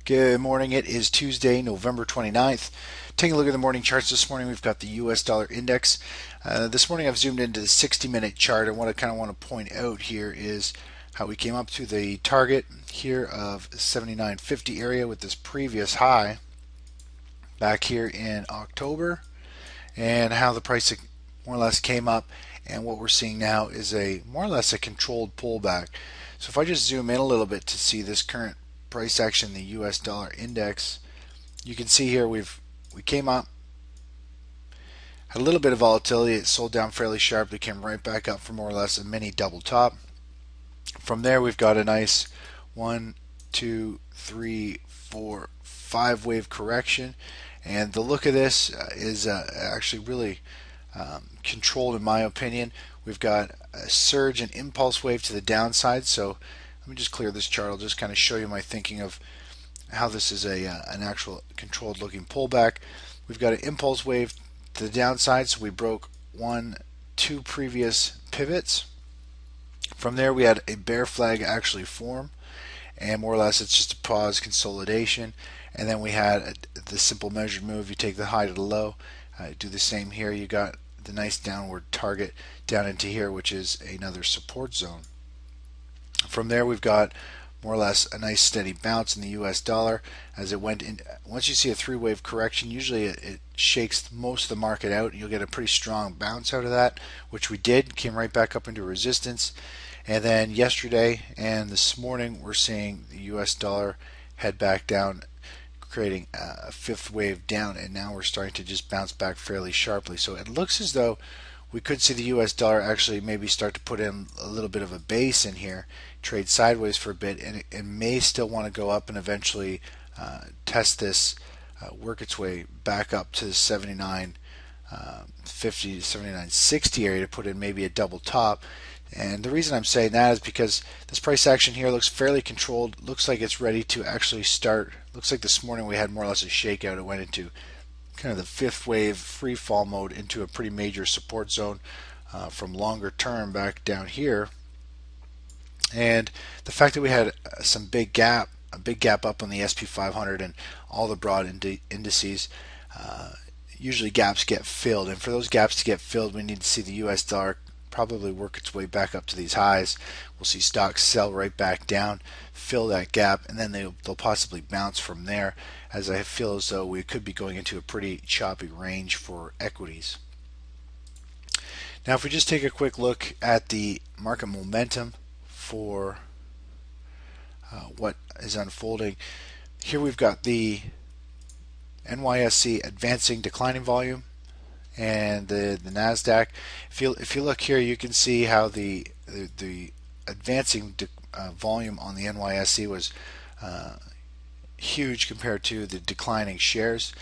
Good morning. It is Tuesday, November 29th. Taking a look at the morning charts this morning, we've got the US dollar index. This morning I've zoomed into the 60-minute chart, and what I kind of want to point out here is how we came up to the target here of 79.50 area with this previous high back here in October, and how the price more or less came up, and what we're seeing now is a more or less a controlled pullback. So if I just zoom in a little bit to see this current price action, the US dollar index, you can see here we came up, had a little bit of volatility, it sold down fairly sharply, came right back up for more or less a mini double top. From there we've got a nice 1, 2, 3, 4, 5 wave correction, and the look of this is actually really controlled in my opinion. We've got a surge and impulse wave to the downside, so let me just clear this chart. I'll just kind of show you my thinking of how this is an actual controlled looking pullback. We've got an impulse wave to the downside, so we broke 1, 2 previous pivots. From there we had a bear flag actually form, and more or less it's just a pause consolidation, and then we had the simple measured move. You take the high to the low, do the same here. You got the nice downward target down into here, which is another support zone. From there we've got more or less a nice steady bounce in the US dollar as it went in. Once you see a three-wave correction, usually it shakes most of the market out, and you'll get a pretty strong bounce out of that, which we did. Came right back up into resistance, and then yesterday and this morning we're seeing the US dollar head back down, creating a fifth wave down, and now we're starting to just bounce back fairly sharply. So it looks as though we could see the US dollar actually maybe start to put in a little bit of a base in here, trade sideways for a bit, and it may still want to go up and eventually test this, work its way back up to the 79.50 to 79.60 area to put in maybe a double top. And the reason I'm saying that is because this price action here looks fairly controlled. Looks like it's ready to actually start. Looks like this morning we had more or less a shakeout. It went into kind of the fifth wave free fall mode into a pretty major support zone from longer term back down here. And the fact that we had a big gap up on the SP 500 and all the broad indices, usually gaps get filled, and for those gaps to get filled we need to see the US dollar probably work its way back up to these highs. We'll see stocks sell right back down, fill that gap, and then they'll possibly bounce from there, as I feel as though we could be going into a pretty choppy range for equities. Now if we just take a quick look at the market momentum for what is unfolding, here we've got the NYSE advancing declining volume and the Nasdaq. If you look here, you can see how the advancing volume on the NYSE was huge compared to the declining shares,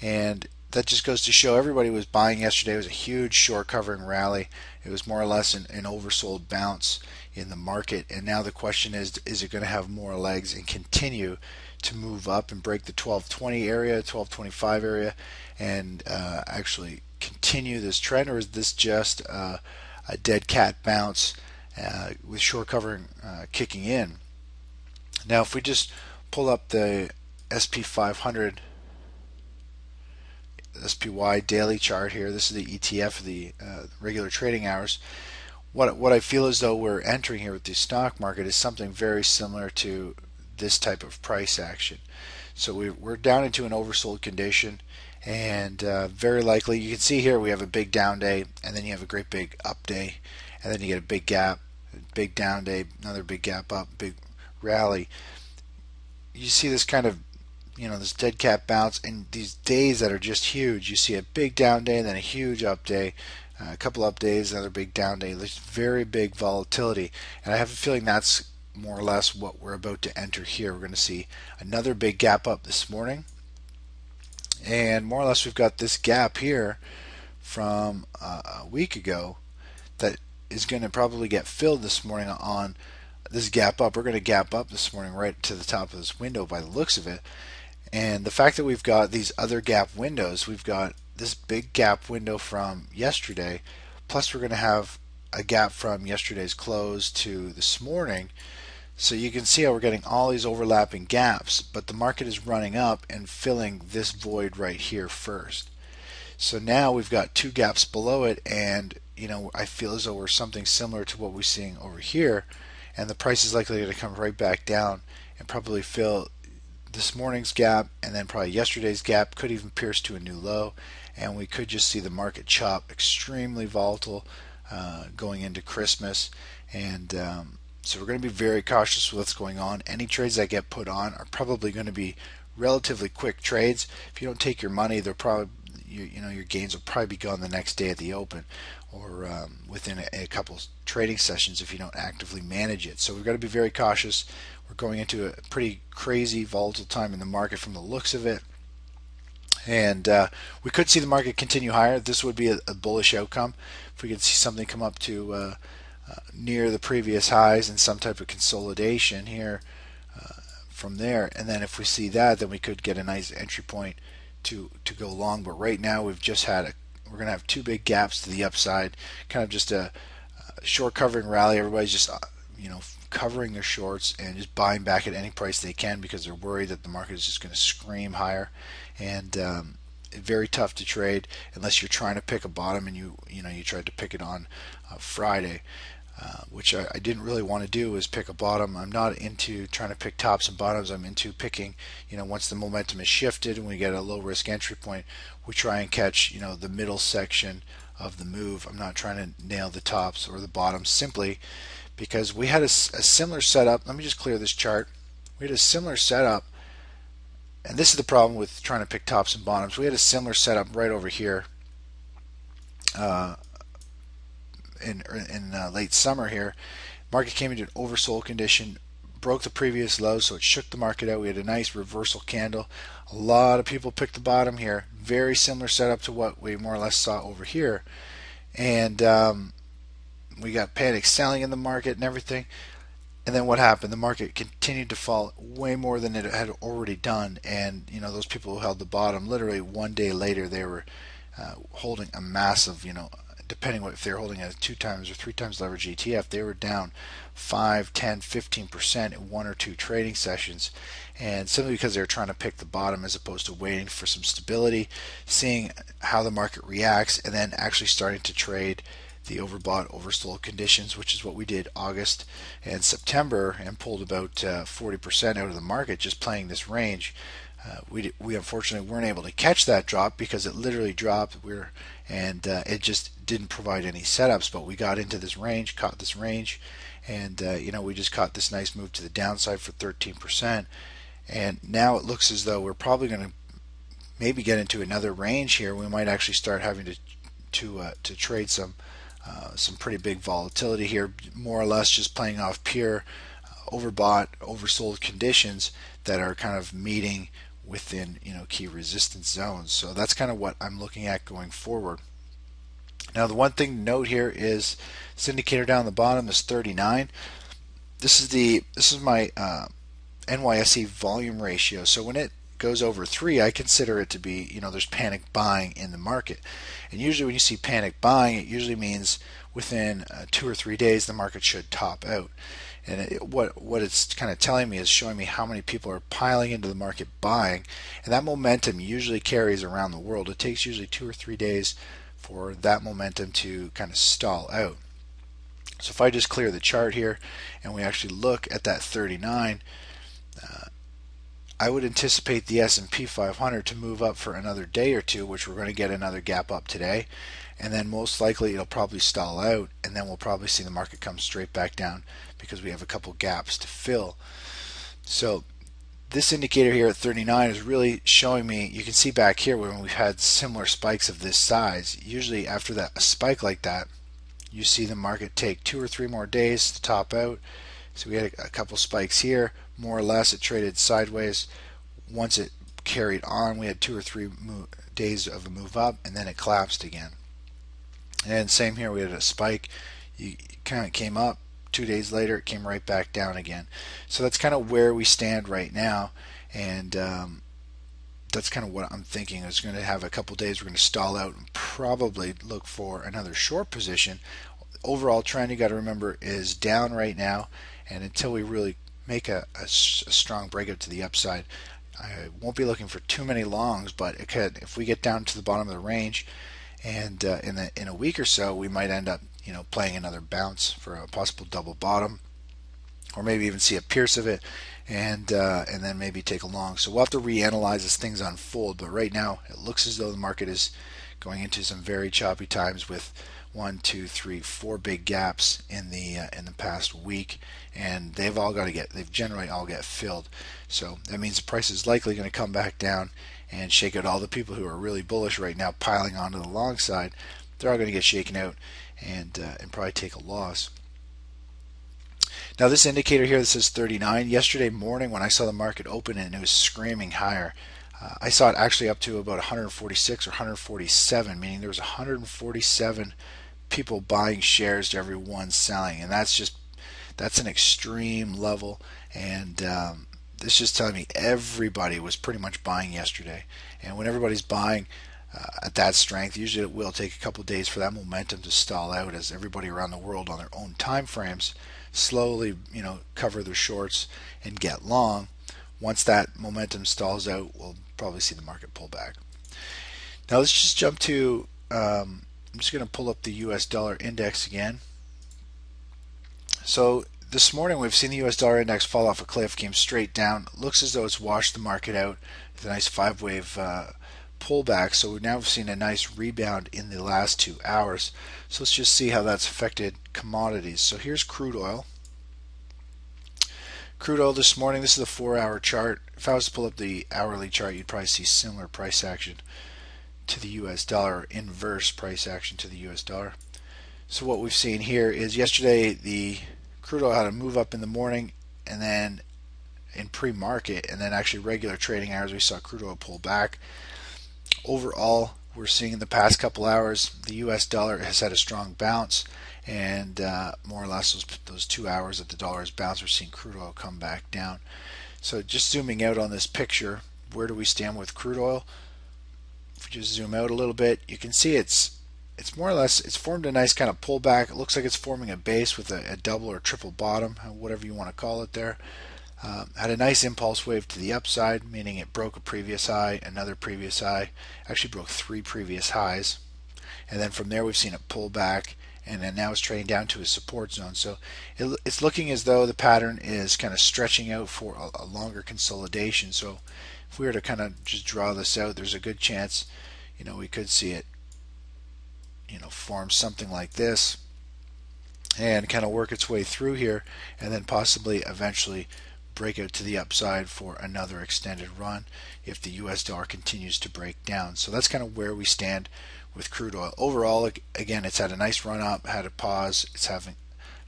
and that just goes to show everybody was buying yesterday. It was a huge short covering rally. It was more or less an oversold bounce in the market, and now the question is it going to have more legs and continue to move up and break the 1220 area, 1225 area, and actually continue this trend, or is this just a dead cat bounce with short covering kicking in? Now if we just pull up the SP 500 SPY daily chart here, this is the ETF, the regular trading hours. What I feel as though we're entering here with the stock market is something very similar to this type of price action. So we're down into an oversold condition, and very likely you can see here we have a big down day, and then you have a great big up day, and then you get a big gap, big down day, another big gap up, big rally. You see this kind of, this dead cat bounce, and these days that are just huge. You see a big down day, and then a huge up day, a couple up days, another big down day. There's very big volatility, and I have a feeling that's more or less what we're about to enter here. We're going to see another big gap up this morning, and more or less we've got this gap here from a week ago that is going to probably get filled this morning on this gap up. We're going to gap up this morning right to the top of this window by the looks of it. And the fact that we've got these other gap windows, we've got this big gap window from yesterday, plus we're going to have a gap from yesterday's close to this morning. So you can see how we're getting all these overlapping gaps, but the market is running up and filling this void right here first. So now we've got two gaps below it, and I feel as though we're something similar to what we're seeing over here, and the price is likely to come right back down and probably fill this morning's gap, and then probably yesterday's gap, could even pierce to a new low, and we could just see the market chop extremely volatile going into Christmas. And so we're going to be very cautious with what's going on. Any trades that get put on are probably going to be relatively quick trades. If you don't take your money, they're probably your gains will probably be gone the next day at the open, or within a couple trading sessions if you don't actively manage it. So we've got to be very cautious. We're going into a pretty crazy volatile time in the market from the looks of it, and we could see the market continue higher. This would be a bullish outcome if we could see something come up to near the previous highs and some type of consolidation here from there. And then if we see that, then we could get a nice entry point to go long. But right now we've just had we're going to have two big gaps to the upside, kind of just a short covering rally. Everybody's just covering their shorts and just buying back at any price they can because they're worried that the market is just going to scream higher. And very tough to trade unless you're trying to pick a bottom, and you tried to pick it on Friday. Which I didn't really want to do, is pick a bottom. I'm not into trying to pick tops and bottoms. I'm into picking, once the momentum is shifted and we get a low risk entry point, we try and catch, the middle section of the move. I'm not trying to nail the tops or the bottoms, simply because we had a similar setup. Let me just clear this chart. We had a similar setup, and this is the problem with trying to pick tops and bottoms. We had a similar setup right over here. In late summer here, market came into an oversold condition, broke the previous low, so it shook the market out. We had a nice reversal candle. A lot of people picked the bottom here. Very similar setup to what we more or less saw over here, and we got panic selling in the market and everything. And then what happened? The market continued to fall way more than it had already done, and those people who held the bottom, literally one day later, they were holding a massive, depending if they're holding a 2 times or 3 times leverage ETF, they were down 5, 10, 15% in 1 or 2 trading sessions, and simply because they were trying to pick the bottom as opposed to waiting for some stability, seeing how the market reacts, and then actually starting to trade the overbought, oversold conditions, which is what we did August and September, and pulled about 40% out of the market just playing this range. We unfortunately weren't able to catch that drop because it literally dropped. It just didn't provide any setups. But we got into this range, caught this range, and we just caught this nice move to the downside for 13%. And now it looks as though we're probably going to maybe get into another range here. We might actually start having to trade some pretty big volatility here, more or less just playing off pure overbought, oversold conditions that are kind of meeting within key resistance zones. So that's kind of what I'm looking at going forward. Now the one thing to note here is this indicator down the bottom is 39. This is my NYSE volume ratio. So when it goes over 3, I consider it to be, there's panic buying in the market. And usually when you see panic buying, it usually means within 2 or 3 days the market should top out. And what it's kind of telling me is showing me how many people are piling into the market buying, and that momentum usually carries around the world. It takes usually 2 or 3 days for that momentum to kind of stall out. So if I just clear the chart here and we actually look at that 39, I would anticipate the S&P 500 to move up for another day or two, which we're going to get another gap up today, and then most likely it'll probably stall out, and then we'll probably see the market come straight back down because we have a couple gaps to fill. So this indicator here at 39 is really showing me, you can see back here when we've had similar spikes of this size, usually after a spike like that, you see the market take 2 or 3 more days to top out. So we had a couple spikes here, more or less it traded sideways. Once it carried on, we had 2 or 3 days of a move up, and then it collapsed again. And same here, we had a spike, you kind of came up, 2 days later it came right back down again. So that's kind of where we stand right now, and that's kind of what I'm thinking. It's going to have a couple days, we're going to stall out and probably look for another short position. Overall trend, you got to remember, is down right now, and until we really make a strong breakout to the upside. I won't be looking for too many longs, but it could, if we get down to the bottom of the range, and in a week or so, we might end up playing another bounce for a possible double bottom, or maybe even see a pierce of it, and then maybe take a long. So we'll have to reanalyze as things unfold. But right now, it looks as though the market is going into some very choppy times with 1, 2, 3, 4 big gaps in the past week, and they've generally all get filled. So that means the price is likely going to come back down and shake out all the people who are really bullish right now, piling onto the long side. They're all going to get shaken out and probably take a loss. Now this indicator here that says 39, yesterday morning when I saw the market open and it was screaming higher, I saw it actually up to about 146 or 147, meaning there was 147 people buying shares to every one selling, and that's an extreme level. And this just telling me everybody was pretty much buying yesterday. And when everybody's buying at that strength, usually it will take a couple of days for that momentum to stall out as everybody around the world on their own time frames slowly cover their shorts and get long. Once that momentum stalls out, we'll probably see the market pull back. Now let's just jump to I'm just going to pull up the US dollar index again. So this morning we've seen the US dollar index fall off a cliff, came straight down. Looks as though it's washed the market out with a nice 5-wave pullback. So we've now seen a nice rebound in the last 2 hours. So let's just see how that's affected commodities. So here's crude oil. Crude oil this morning, this is the 4-hour chart. If I was to pull up the hourly chart, you'd probably see similar price action to the US dollar, inverse price action to the US dollar. So what we've seen here is yesterday the crude oil had a move up in the morning, and then in pre-market, and then actually regular trading hours we saw crude oil pull back. Overall, we're seeing in the past couple hours the US dollar has had a strong bounce, and more or less those 2 hours that the dollar has bounced, we're seeing crude oil come back down. So just zooming out on this picture, where do we stand with crude oil? If we just zoom out a little bit, you can see it's more or less, it's formed a nice kind of pullback. It looks like it's forming a base with a double or triple bottom, whatever you want to call it there. Had a nice impulse wave to the upside, meaning it broke a previous high, another previous high, actually broke 3 previous highs, and then from there we've seen it pull back, and then now it's trading down to a support zone. So it's looking as though the pattern is kind of stretching out for a longer consolidation. So if we were to kind of just draw this out, there's a good chance we could see it form something like this and kind of work its way through here, and then possibly eventually break out to the upside for another extended run if the US dollar continues to break down. So that's kind of where we stand with crude oil. Overall, again, it's had a nice run up, had a pause, it's had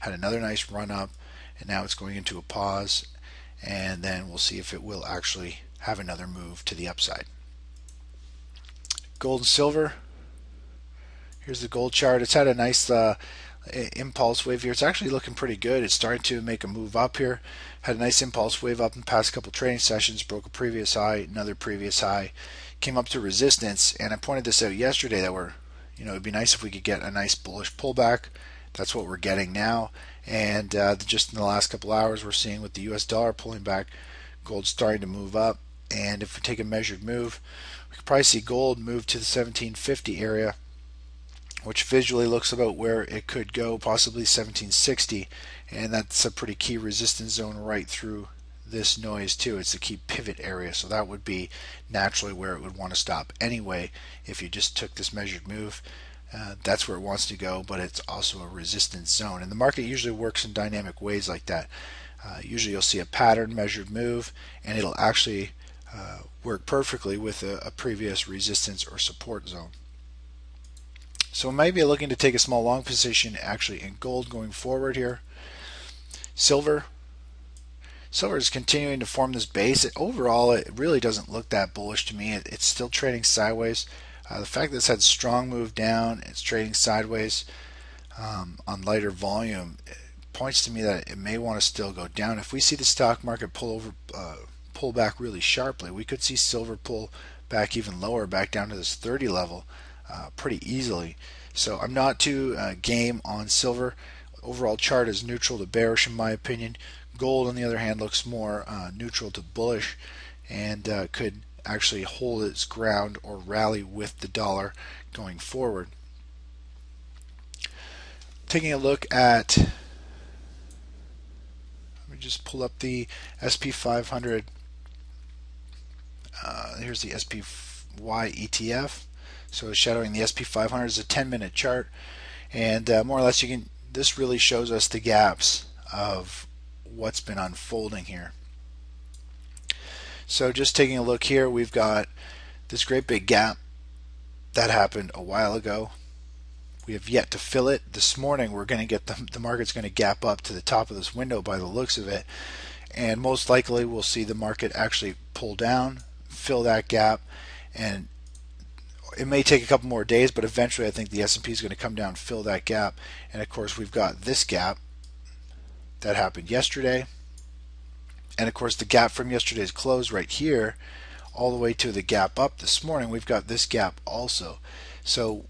another nice run up, and now it's going into a pause, and then we'll see if it will actually have another move to the upside. Gold and silver. Here's the gold chart. It's had a nice impulse wave here. It's actually looking pretty good. It's starting to make a move up here. Had a nice impulse wave up in the past couple trading sessions, broke a previous high, another previous high, came up to resistance, and I pointed this out yesterday that it'd be nice if we could get a nice bullish pullback. That's what we're getting now, and just in the last couple hours we're seeing with the US dollar pulling back, gold starting to move up, and if we take a measured move, we could probably see gold move to the 1750 area, which visually looks about where it could go, possibly 1760, and that's a pretty key resistance zone right through this noise too. It's a key pivot area, so that would be naturally where it would want to stop anyway if you just took this measured move. That's where it wants to go, but it's also a resistance zone, and the market usually works in dynamic ways like that. Usually you'll see a pattern measured move, and it'll actually work perfectly with a previous resistance or support zone. So we might be looking to take a small long position actually in gold going forward here. Silver is continuing to form this base. Overall, it really doesn't look that bullish to me. It's still trading sideways. The fact that it's had strong move down, it's trading sideways on lighter volume, points to me that it may want to still go down. If we see the stock market pull back really sharply, we could see silver pull back even lower, back down to this 30 level. Pretty easily. So I'm not too game on silver. Overall chart is neutral to bearish in my opinion. Gold, on the other hand, looks more neutral to bullish and could actually hold its ground or rally with the dollar going forward. Taking a look at, let me just pull up the SP 500. Here's the SPY ETF. So it's shadowing the SP 500 is a 10-minute chart, and more or less this really shows us the gaps of what's been unfolding here. So just taking a look here, we've got this great big gap that happened a while ago. We have yet to fill it. This morning we're going to get the market's going to gap up to the top of this window by the looks of it, and most likely we'll see the market actually pull down, fill that gap, and it may take a couple more days, but eventually I think the S&P is going to come down, fill that gap. And of course we've got this gap that happened yesterday, and of course the gap from yesterday's close right here all the way to the gap up this morning. We've got this gap also. So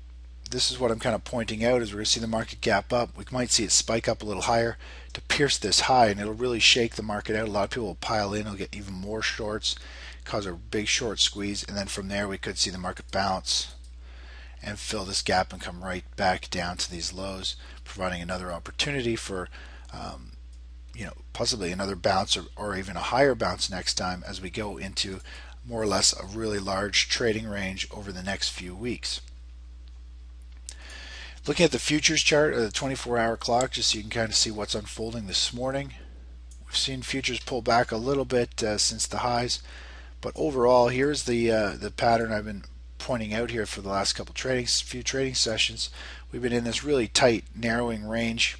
this is what I'm kind of pointing out, is we're going to see the market gap up. We might see it spike up a little higher to pierce this high, and it'll really shake the market out. A lot of people will pile in, it'll get even more shorts, cause a big short squeeze, and then from there we could see the market bounce and fill this gap and come right back down to these lows, providing another opportunity for possibly another bounce or even a higher bounce next time as we go into more or less a really large trading range over the next few weeks. Looking at the futures chart or the 24-hour clock, just so you can kind of see what's unfolding this morning. We've seen futures pull back a little bit since the highs, but overall, here's the pattern I've been pointing out here for the last few trading sessions. We've been in this really tight, narrowing range,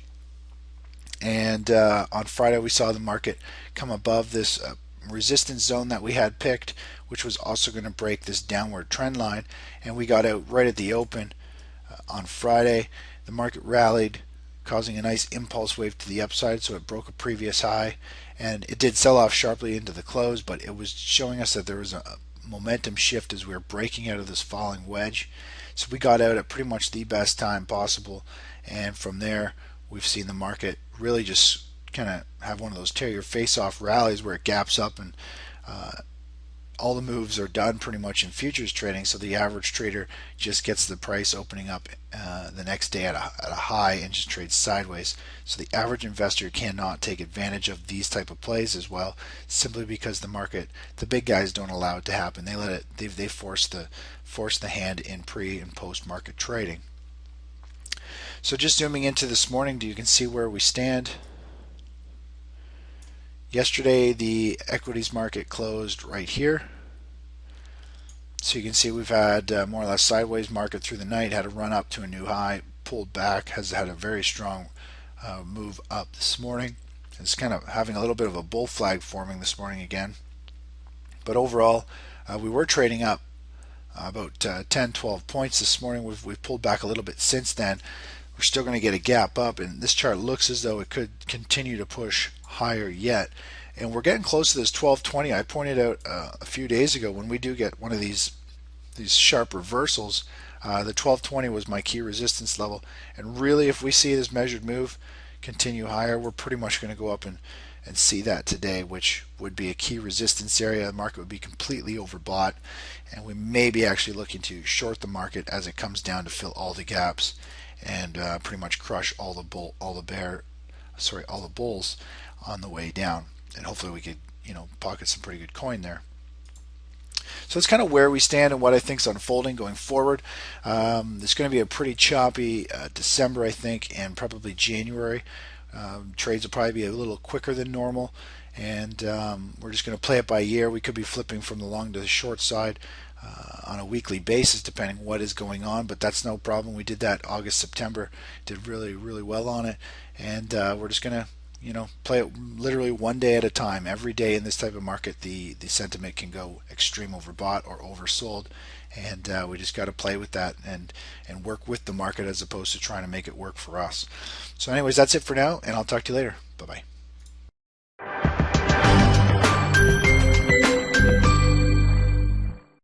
and on Friday we saw the market come above this resistance zone that we had picked, which was also going to break this downward trend line, and we got out right at the open. On Friday, the market rallied, causing a nice impulse wave to the upside, so it broke a previous high, and it did sell off sharply into the close, but it was showing us that there was a momentum shift as we were breaking out of this falling wedge. So we got out at pretty much the best time possible, and from there we've seen the market really just kind of have one of those tear your face off rallies where it gaps up, and all the moves are done pretty much in futures trading, so the average trader just gets the price opening up the next day at a high and just trades sideways. So the average investor cannot take advantage of these type of plays as well, simply because the big guys don't allow it to happen. They force the hand in pre and post market trading. So just zooming into this morning, you can see where we stand. Yesterday the equities market closed right here, so you can see we've had more or less sideways market through the night, had a run up to a new high, pulled back, has had a very strong move up this morning. It's kind of having a little bit of a bull flag forming this morning again, but overall we were trading up about 10-12 points this morning. We've pulled back a little bit since then. We're still going to get a gap up, and this chart looks as though it could continue to push higher yet, and we're getting close to this 1220. I pointed out a few days ago, when we do get one of these sharp reversals, the 1220 was my key resistance level, and really if we see this measured move continue higher, we're pretty much going to go up and see that today, which would be a key resistance area. The market would be completely overbought, and we may be actually looking to short the market as it comes down to fill all the gaps and pretty much crush all the bulls on the way down, and hopefully we could pocket some pretty good coin there. So that's kind of where we stand and what I think is unfolding going forward. There's going to be a pretty choppy December, I think, and probably January. Trades will probably be a little quicker than normal, and we're just going to play it by ear. We could be flipping from the long to the short side on a weekly basis depending what is going on, but that's no problem. We did that August, September, did really well on it, and we're just going to play it literally one day at a time. Every day in this type of market the sentiment can go extreme overbought or oversold, and we just got to play with that and work with the market as opposed to trying to make it work for us. So anyways, that's it for now, and I'll talk to you later. Bye bye.